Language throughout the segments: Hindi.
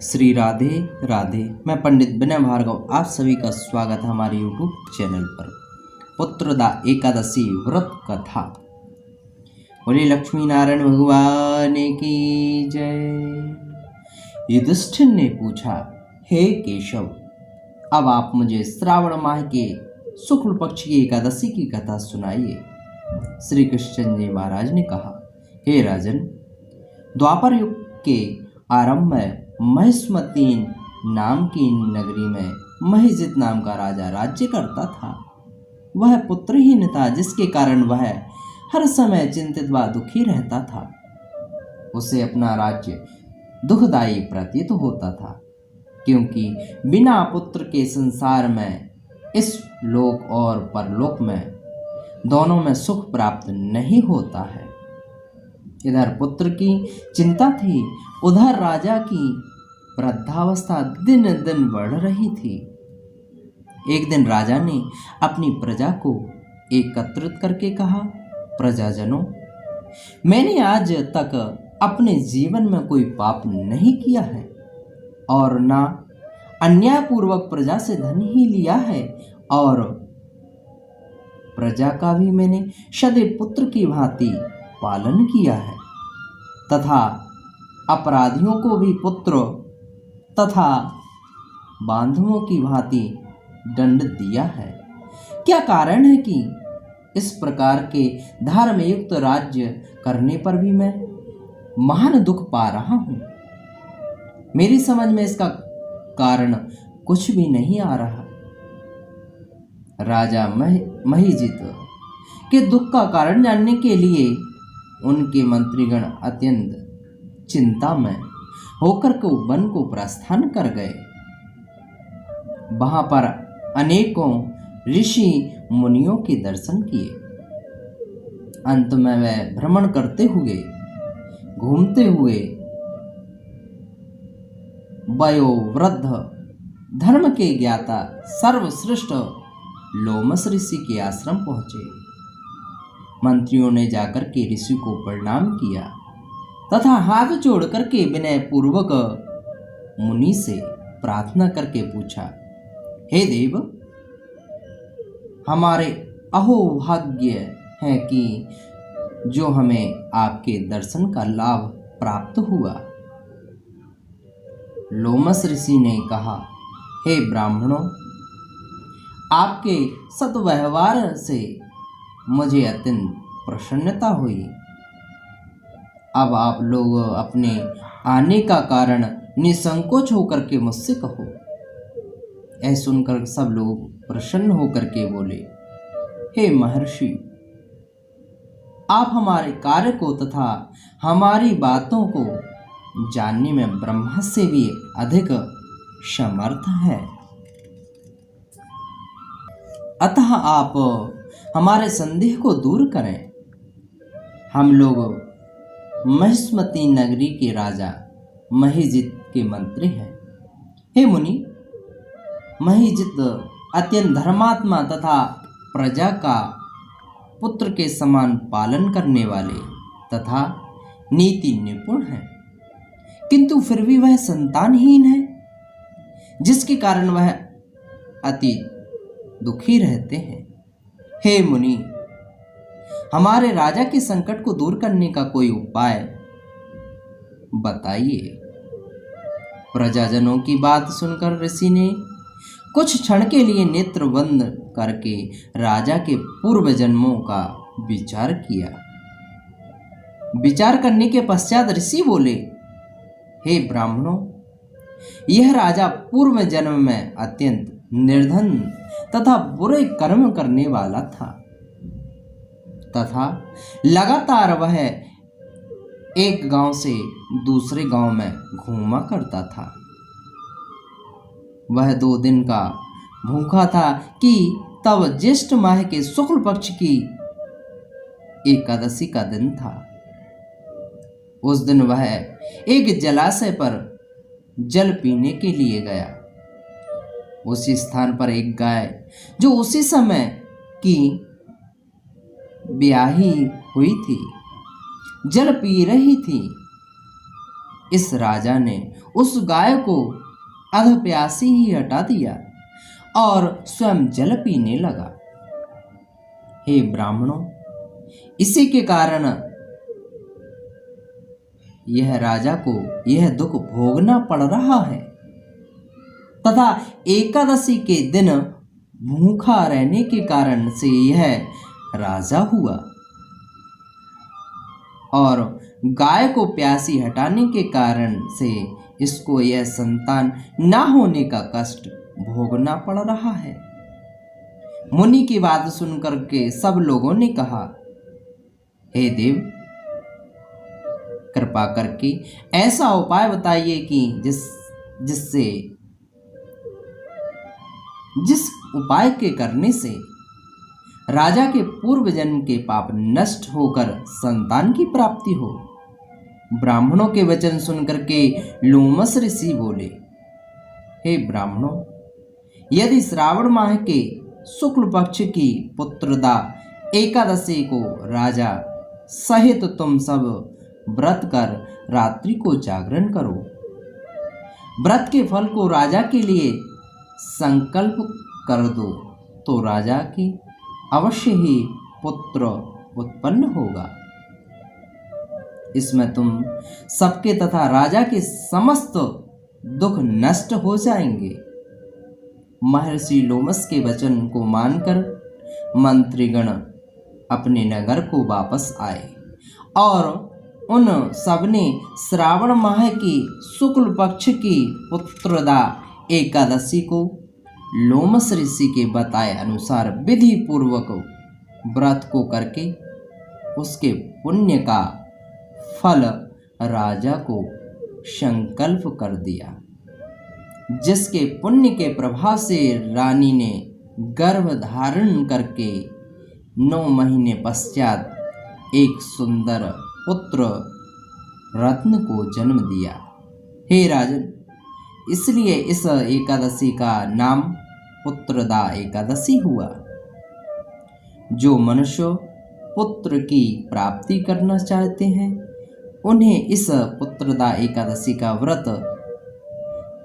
श्री राधे राधे। मैं पंडित विनय भार्गव, आप सभी का स्वागत है हमारे यूट्यूब चैनल पर। पुत्रदा एकादशी व्रत कथा। बोले लक्ष्मी नारायण भगवान की जय। युधिष्ठिर ने पूछा, हे केशव, अब आप मुझे श्रावण माह के शुक्ल पक्ष की एकादशी की कथा सुनाइए। श्री कृष्ण जी महाराज ने कहा, हे राजन, द्वापर युग के आरंभ में महिष्मती नाम की नगरी में महिजित नाम का राजा राज्य करता था। वह पुत्रहीन था, जिसके कारण वह हर समय चिंतित व दुखी रहता था। उसे अपना राज्य दुखदायी प्रतीत होता था, क्योंकि बिना पुत्र के संसार में इस लोक और परलोक में दोनों में सुख प्राप्त नहीं होता है। इधर पुत्र की चिंता थी, उधर राजा की वृद्धावस्था दिन दिन बढ़ रही थी। एक दिन राजा ने अपनी प्रजा को एकत्रित करके कहा, प्रजाजनों, मैंने आज तक अपने जीवन में कोई पाप नहीं किया है और ना अन्यायपूर्वक प्रजा से धन ही लिया है, और प्रजा का भी मैंने सदैव पुत्र की भांति पालन किया है तथा अपराधियों को भी पुत्र तथा बांधवों की भांति दंड दिया है। क्या कारण है कि इस प्रकार के धर्म युक्त राज्य करने पर भी मैं महान दुख पा रहा हूं? मेरी समझ में इसका कारण कुछ भी नहीं आ रहा। राजा महिजित के दुख का कारण जानने के लिए उनके मंत्रीगण अत्यंत चिंता में होकर के वन को प्रस्थान कर गए। वहां पर अनेकों ऋषि मुनियों के दर्शन किए। अंत में वे भ्रमण करते हुए, घूमते हुए वयोवृद्ध धर्म के ज्ञाता सर्वश्रेष्ठ लोमस ऋषि के आश्रम पहुंचे। मंत्रियों ने जाकर के ऋषि को प्रणाम किया तथा हाथ जोड़ करके विनय पूर्वक मुनि से प्रार्थना करके पूछा, हे देव, हमारे अहोभाग्य है कि जो हमें आपके दर्शन का लाभ प्राप्त हुआ। लोमस ऋषि ने कहा, हे ब्राह्मणों, आपके सद्व्यवहार से मुझे अत्यंत प्रसन्नता हुई। अब आप लोग अपने आने का कारण निसंकोच होकर के मुझसे कहो। यह सुनकर सब लोग प्रसन्न होकर के बोले, हे महर्षि, आप हमारे कार्य को तथा हमारी बातों को जानने में ब्रह्मा से भी अधिक समर्थ है, अतः आप हमारे संदेह को दूर करें। हम लोग महिष्मती नगरी के राजा महिजित के मंत्री हैं। हे मुनि, महिजित अत्यंत धर्मात्मा तथा प्रजा का पुत्र के समान पालन करने वाले तथा नीति निपुण हैं, किंतु फिर भी वह संतानहीन है, जिसके कारण वह अति दुखी रहते हैं। हे मुनि, हमारे राजा के संकट को दूर करने का कोई उपाय बताइए। प्रजाजनों की बात सुनकर ऋषि ने कुछ क्षण के लिए नेत्र बंद करके राजा के पूर्व जन्मों का विचार किया। विचार करने के पश्चात ऋषि बोले, हे ब्राह्मणों, यह राजा पूर्व जन्म में अत्यंत निर्धन तथा बुरे कर्म करने वाला था तथा लगातार वह एक गांव से दूसरे गांव में घूमा करता था। वह 2 दिन का भूखा था कि तब ज्येष्ठ माह के शुक्ल पक्ष की एकादशी का दिन था। उस दिन वह एक जलाशय पर जल पीने के लिए गया। उसी स्थान पर एक गाय, जो उसी समय की ब्याही हुई थी, जल पी रही थी। इस राजा ने उस गाय को अधप्यासी ही हटा दिया और स्वयं जल पीने लगा। हे ब्राह्मणों, इसी के कारण यह राजा को यह दुख भोगना पड़ रहा है तथा एकादशी के दिन भूखा रहने के कारण से यह राजा हुआ और गाय को प्यासी हटाने के कारण से इसको यह संतान ना होने का कष्ट भोगना पड़ रहा है। मुनि की बात सुनकर के सब लोगों ने कहा, हे देव, कृपा करके ऐसा उपाय बताइए कि जिस उपाय के करने से राजा के पूर्व जन्म के पाप नष्ट होकर संतान की प्राप्ति हो। ब्राह्मणों के वचन सुनकर के लोमस ऋषि बोले, हे ब्राह्मणों, यदि श्रावण माह के शुक्ल पक्ष की पुत्रदा एकादशी को राजा सहित तुम सब व्रत कर रात्रि को जागरण करो, व्रत के फल को राजा के लिए संकल्प कर दो तो राजा की अवश्य ही पुत्र उत्पन्न होगा। इसमें तुम सबके तथा राजा के समस्त दुख नष्ट हो जाएंगे। महर्षि लोमस के वचन को मानकर मंत्रीगण अपने नगर को वापस आए और उन सबने श्रावण माह की शुक्ल पक्ष की पुत्रदा एकादशी को लोमस ऋषि के बताए अनुसार विधि पूर्वक व्रत को करके उसके पुण्य का फल राजा को संकल्प कर दिया, जिसके पुण्य के प्रभाव से रानी ने गर्भ धारण करके 9 महीने पश्चात एक सुंदर पुत्र रत्न को जन्म दिया। हे राजन, इसलिए इस एकादशी का नाम पुत्रदा एकादशी हुआ। जो मनुष्य पुत्र की प्राप्ति करना चाहते हैं उन्हें इस पुत्रदा एकादशी का व्रत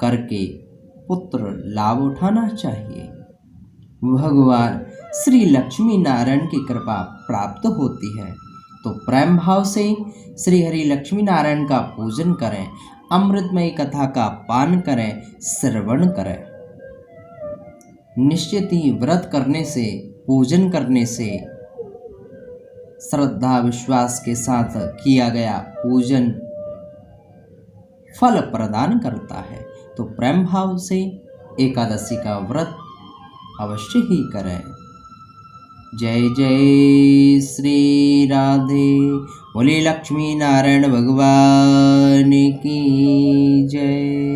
करके पुत्र लाभ उठाना चाहिए। भगवान श्री लक्ष्मी नारायण की कृपा प्राप्त होती है तो प्रेम भाव से श्री हरि लक्ष्मी नारायण का पूजन करें, अमृतमयी कथा का पान करें, श्रवण करें। निश्चित ही व्रत करने से, पूजन करने से, श्रद्धा विश्वास के साथ किया गया पूजन फल प्रदान करता है। तो प्रेम भाव से एकादशी का व्रत अवश्य ही करें। जय जय श्री राधे, बोले लक्ष्मी नारायण भगवान की जय।